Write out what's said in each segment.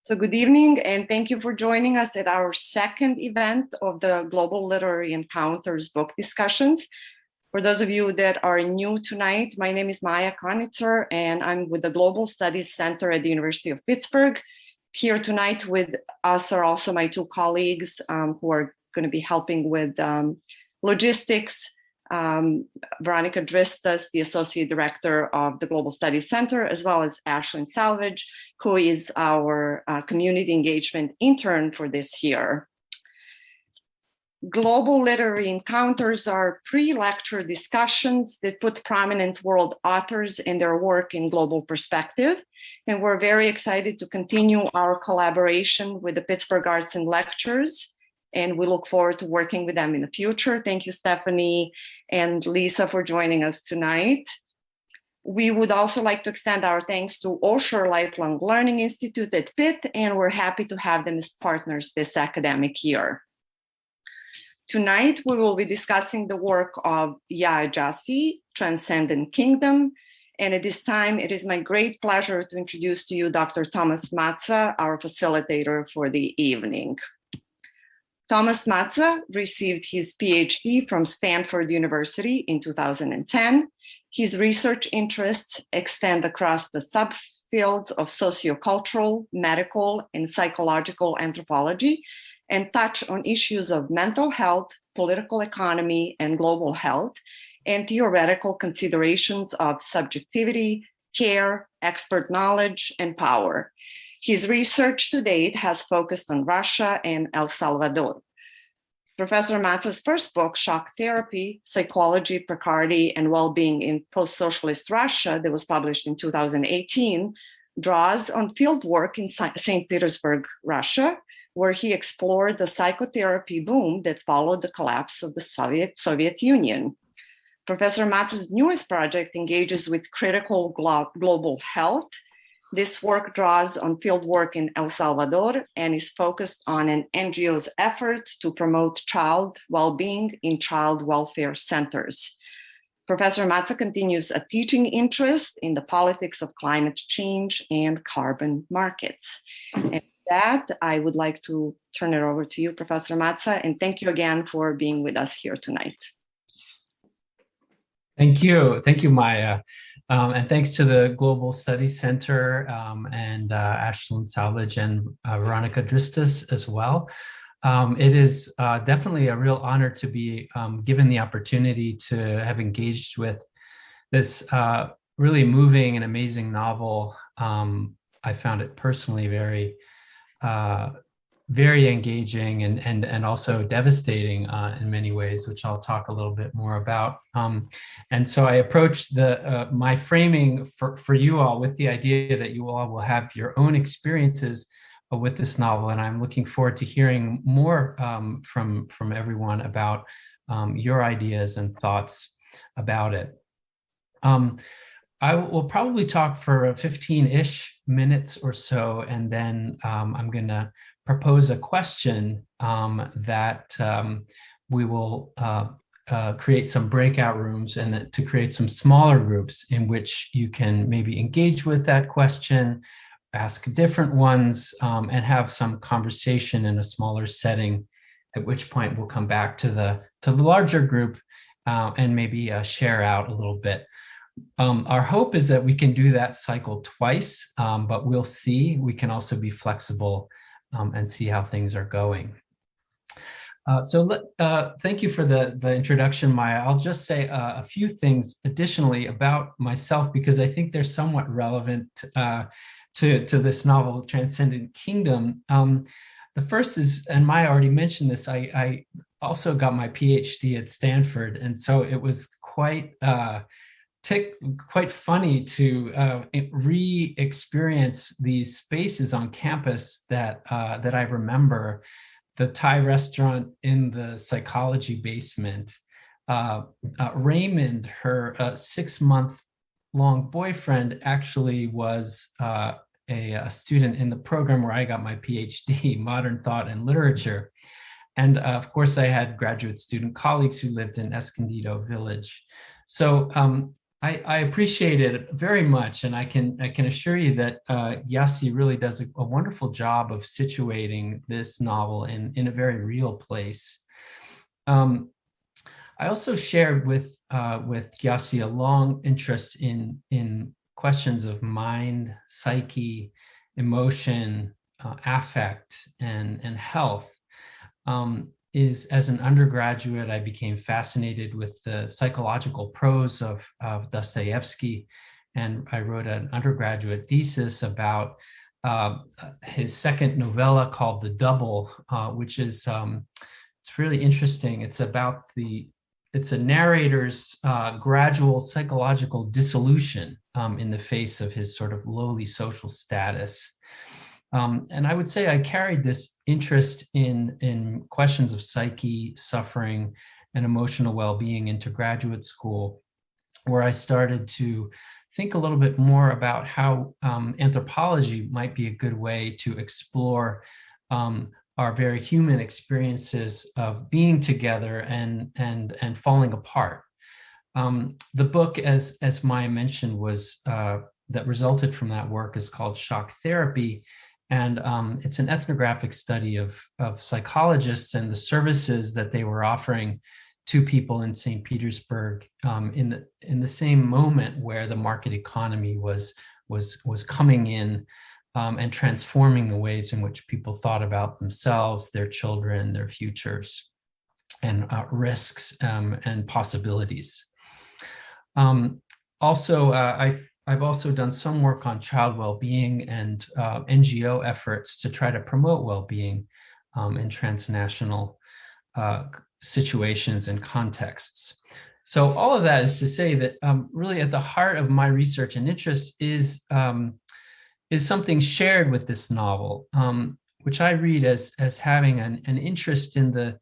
So good evening, and thank you for joining us at our second event of the Global Literary Encounters book discussions. For those of you that are new tonight, my name is Maya Konitzer, and I'm with the Global Studies Center at the University of Pittsburgh. Here tonight with us are also my two colleagues who are going to be helping with logistics. Veronica Dristas, the Associate Director of the Global Studies Center, as well as Ashlyn Salvage, who is our community engagement intern for this year. Global Literary Encounters are pre-lecture discussions that put prominent world authors and their work in global perspective. And we're very excited to continue our collaboration with the Pittsburgh Arts and Lectures. And we look forward to working with them in the future. Thank you, Stephanie and Lisa, for joining us tonight. We would also like to extend our thanks to Osher Lifelong Learning Institute at Pitt, and we're happy to have them as partners this academic year. Tonight, we will be discussing the work of Gyasi, Transcendent Kingdom. And at this time, it is my great pleasure to introduce to you Dr. Thomas Matzah, our facilitator for the evening. Thomas Matzah received his PhD from Stanford University in 2010. His research interests extend across the subfields of sociocultural, medical, and psychological anthropology, and touch on issues of mental health, political economy, and global health, and theoretical considerations of subjectivity, care, expert knowledge, and power. His research to date has focused on Russia and El Salvador. Professor Matzah's first book, Shock Therapy, Psychology, Precarity, and Well-Being in Post-Socialist Russia, that was published in 2018, draws on field work in St. Petersburg, Russia, where he explored the psychotherapy boom that followed the collapse of the Soviet Union. Professor Matzah's newest project engages with critical global health. This work draws on field work in El Salvador and is focused on an NGO's effort to promote child well-being in child welfare centers. Professor Matzah continues a teaching interest in the politics of climate change and carbon markets. And with that, I would like to turn it over to you, Professor Matzah, and thank you again for being with us here tonight. Thank you, Maya. And thanks to the Global Studies Center and Ashlyn Salvage and Veronica Dristas as well. It is definitely a real honor to be given the opportunity to have engaged with this really moving and amazing novel. I found it personally very engaging and also devastating in many ways, which I'll talk a little bit more about. And so I approached my framing for you all with the idea that you all will have your own experiences with this novel, and I'm looking forward to hearing more from everyone about your ideas and thoughts about it. I will probably talk for 15-ish minutes or so, and then I'm going to propose a question that we will create some breakout rooms and to create some smaller groups in which you can maybe engage with that question, ask different ones, and have some conversation in a smaller setting, at which point we'll come back to the larger group and maybe share out a little bit. Our hope is that we can do that cycle twice, but we'll see. We can also be flexible and see how things are going. Thank you for the introduction, Maya. I'll just say a few things additionally about myself, because I think they're somewhat relevant to this novel, Transcendent Kingdom. The first is, and Maya already mentioned this, I also got my PhD at Stanford, and so it was quite funny to re-experience these spaces on campus that I remember. The Thai restaurant in the psychology basement. Raymond, her 6-month-long boyfriend, actually was a student in the program where I got my PhD, Modern Thought and Literature. And of course, I had graduate student colleagues who lived in Escondido Village. So I appreciate it very much, and I can assure you that Gyasi really does a wonderful job of situating this novel in a very real place. I also shared with Gyasi a long interest in questions of mind, psyche, emotion, affect, and health. Is as an undergraduate, I became fascinated with the psychological prose of Dostoevsky, and I wrote an undergraduate thesis about his second novella called The Double, which is it's really interesting. It's a narrator's gradual psychological dissolution in the face of his sort of lowly social status. And I would say I carried this interest in questions of psyche, suffering, and emotional well-being into graduate school, where I started to think a little bit more about how anthropology might be a good way to explore our very human experiences of being together and falling apart. The book, as Maya mentioned, was that resulted from that work is called Shock Therapy. And it's an ethnographic study of psychologists and the services that they were offering to people in St. Petersburg in the same moment where the market economy was coming in and transforming the ways in which people thought about themselves, their children, their futures, and risks and possibilities. I've also done some work on child well-being and NGO efforts to try to promote well-being in transnational situations and contexts. So all of that is to say that really at the heart of my research and interest is something shared with this novel, which I read as having an interest in the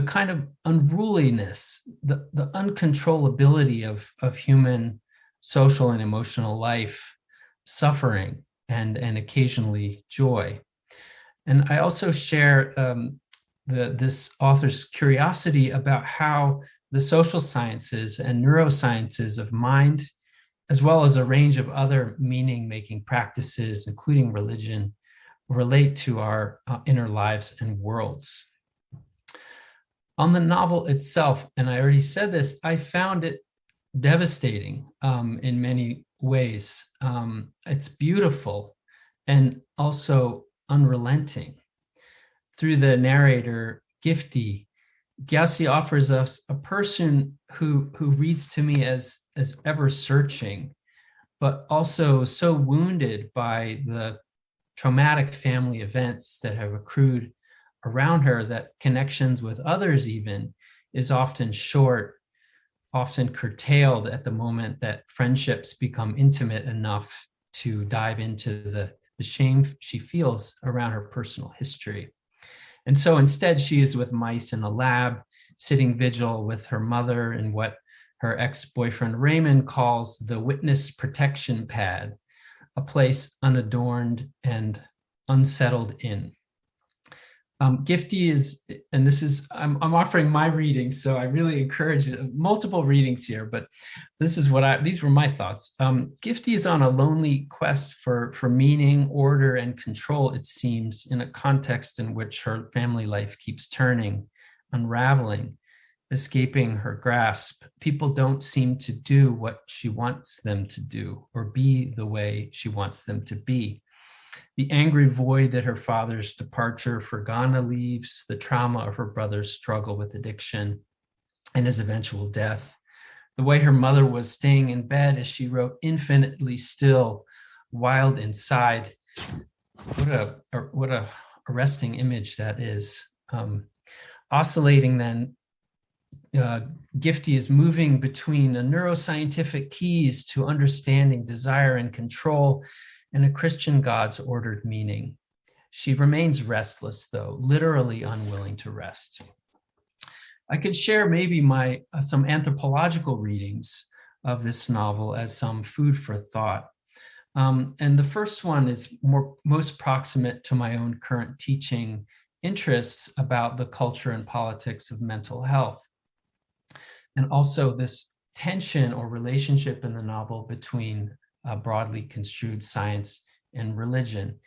kind of unruliness, the uncontrollability of human social and emotional life, suffering, and occasionally joy. And I also share this author's curiosity about how the social sciences and neurosciences of mind, as well as a range of other meaning-making practices, including religion, relate to our inner lives and worlds. On the novel itself, and I already said this, I found it devastating in many ways. It's beautiful and also unrelenting. Through the narrator, Gifty, Gyasi offers us a person who reads to me as ever searching, but also so wounded by the traumatic family events that have accrued around her that connections with others even is often short, often curtailed at the moment that friendships become intimate enough to dive into the shame she feels around her personal history. And so instead, she is with mice in a lab, sitting vigil with her mother in what her ex-boyfriend Raymond calls the witness protection pad, a place unadorned and unsettled in. Gifty is, and this is, I'm offering my reading, so I really encourage multiple readings here, but this is these were my thoughts. Gifty is on a lonely quest for meaning, order, and control, it seems, in a context in which her family life keeps turning, unraveling, escaping her grasp. People don't seem to do what she wants them to do or be the way she wants them to be. The angry void that her father's departure for Ghana leaves, the trauma of her brother's struggle with addiction and his eventual death, the way her mother was staying in bed as she wrote infinitely still, wild inside. What a arresting image that is. Oscillating then, Gifty is moving between the neuroscientific keys to understanding desire and control and a Christian God's ordered meaning. She remains restless, though, literally unwilling to rest. I could share maybe some anthropological readings of this novel as some food for thought. And the first one is most proximate to my own current teaching interests about the culture and politics of mental health. And also this tension or relationship in the novel between broadly construed science and religion.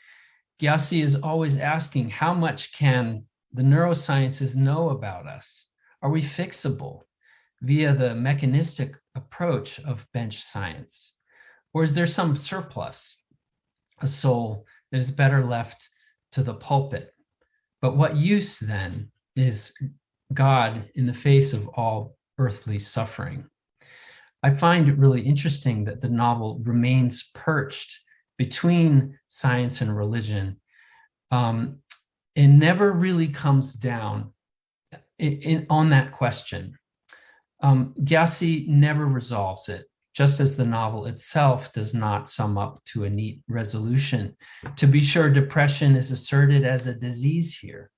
Gyasi is always asking, how much can the neurosciences know about us? Are we fixable via the mechanistic approach of bench science? Or is there some surplus, a soul that is better left to the pulpit? But what use then is God in the face of all earthly suffering? I find it really interesting that the novel remains perched between science and religion. It never really comes down on that question. Gyasi never resolves it, just as the novel itself does not sum up to a neat resolution. To be sure, depression is asserted as a disease here,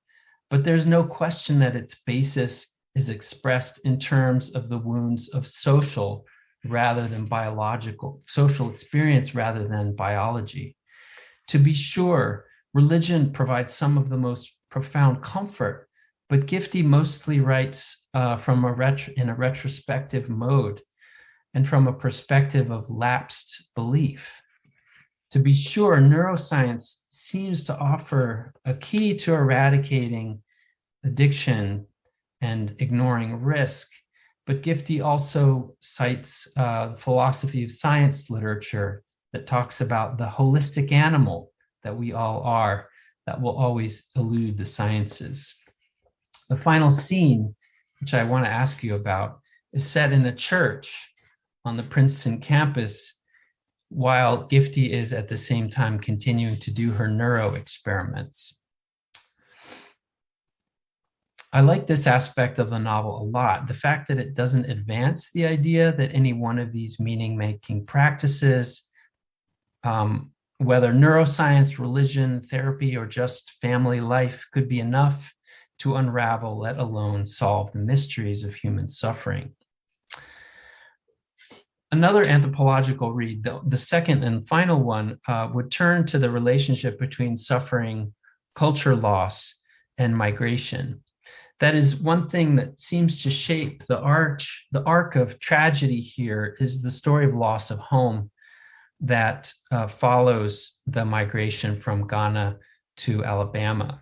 but there's no question that its basis is expressed in terms of the wounds of social rather than biological, social experience rather than biology. To be sure, religion provides some of the most profound comfort, but Gifty mostly writes in a retrospective mode and from a perspective of lapsed belief. To be sure, neuroscience seems to offer a key to eradicating addiction and ignoring risk, but Gifty also cites philosophy of science literature that talks about the holistic animal that we all are, that will always elude the sciences. The final scene, which I want to ask you about, is set in a church on the Princeton campus, while Gifty is at the same time continuing to do her neuro experiments. I like this aspect of the novel a lot. The fact that it doesn't advance the idea that any one of these meaning-making practices, whether neuroscience, religion, therapy, or just family life, could be enough to unravel, let alone solve the mysteries of human suffering. Another anthropological read, the second and final one, would turn to the relationship between suffering, culture loss, and migration. That is one thing that seems to shape the arc of tragedy here is the story of loss of home that follows the migration from Ghana to Alabama.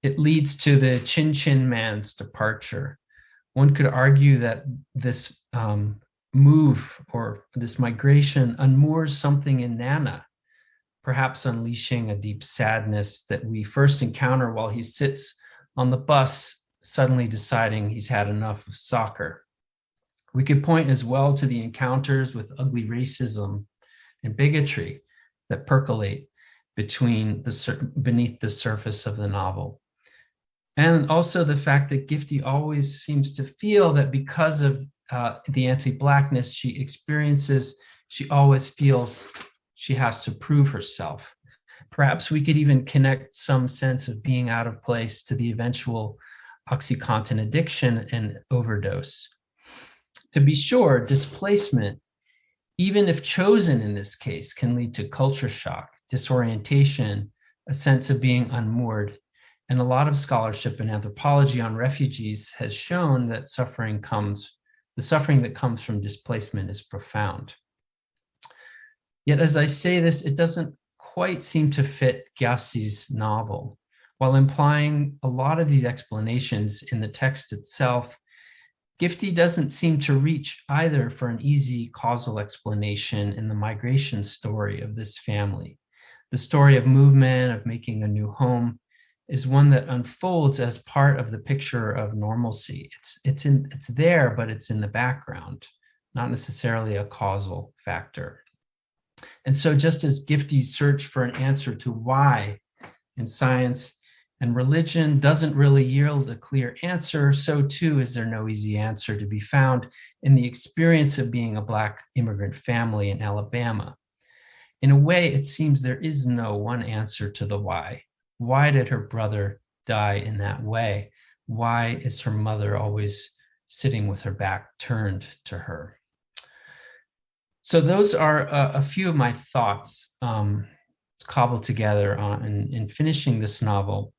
It leads to the Chin Chin Man's departure. One could argue that this move or this migration unmoors something in Nana, perhaps unleashing a deep sadness that we first encounter while he sits on the bus, suddenly deciding he's had enough of soccer. We could point as well to the encounters with ugly racism and bigotry that percolate beneath the surface of the novel. And also the fact that Gifty always seems to feel that because of the anti-Blackness she experiences, she always feels she has to prove herself. Perhaps we could even connect some sense of being out of place to the eventual OxyContin addiction and overdose. To be sure, displacement, even if chosen in this case, can lead to culture shock, disorientation, a sense of being unmoored. And a lot of scholarship in anthropology on refugees has shown that the suffering that comes from displacement is profound. Yet as I say this, it doesn't quite seem to fit Gyasi's novel. While implying a lot of these explanations in the text itself, Gifty doesn't seem to reach either for an easy causal explanation in the migration story of this family. The story of movement, of making a new home, is one that unfolds as part of the picture of normalcy. It's there, but it's in the background, not necessarily a causal factor. And so just as Gifty's search for an answer to why in science and religion doesn't really yield a clear answer, so too is there no easy answer to be found in the experience of being a Black immigrant family in Alabama. In a way, it seems there is no one answer to the why. Why did her brother die in that way? Why is her mother always sitting with her back turned to her? So those are a few of my thoughts cobbled together in finishing this novel.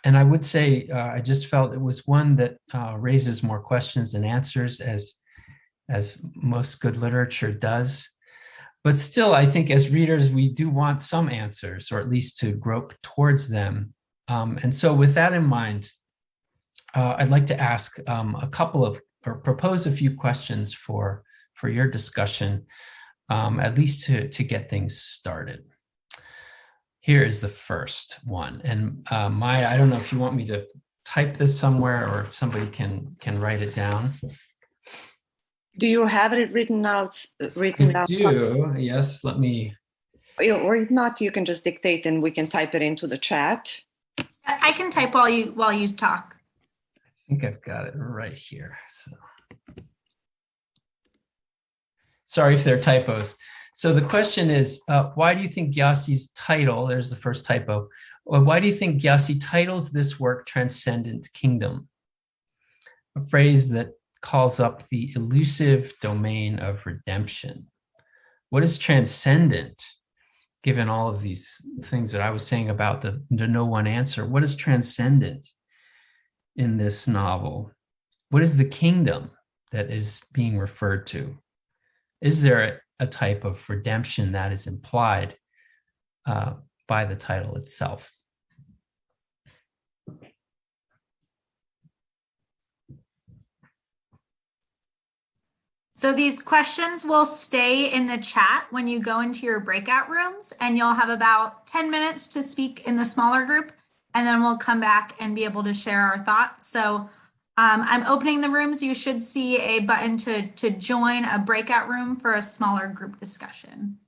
And I would say I just felt it was one that raises more questions than answers, as as most good literature does. But still, I think as readers, we do want some answers, or at least to grope towards them. And so with that in mind, I'd like to ask a couple of, or propose a few questions for your discussion, at least to get things started. Here is the first one. And Maya, I don't know if you want me to type this somewhere or if somebody can write it down. Do you have it written out? I do, yes, let me. Or if not, you can just dictate and we can type it into the chat. I can type while you talk. I think I've got it right here. So sorry if there are typos. So the question is, why do you think Gyasi's title, there's the first typo, why do you think Gyasi titles this work Transcendent Kingdom? A phrase that calls up the elusive domain of redemption. What is transcendent, given all of these things that I was saying about the no one answer? What is transcendent in this novel? What is the kingdom that is being referred to? Is there a type of redemption that is implied by the title itself? So these questions will stay in the chat when you go into your breakout rooms, and you'll have about 10 minutes to speak in the smaller group, and then we'll come back and be able to share our thoughts. So I'm opening the rooms. You should see a button to join a breakout room for a smaller group discussion.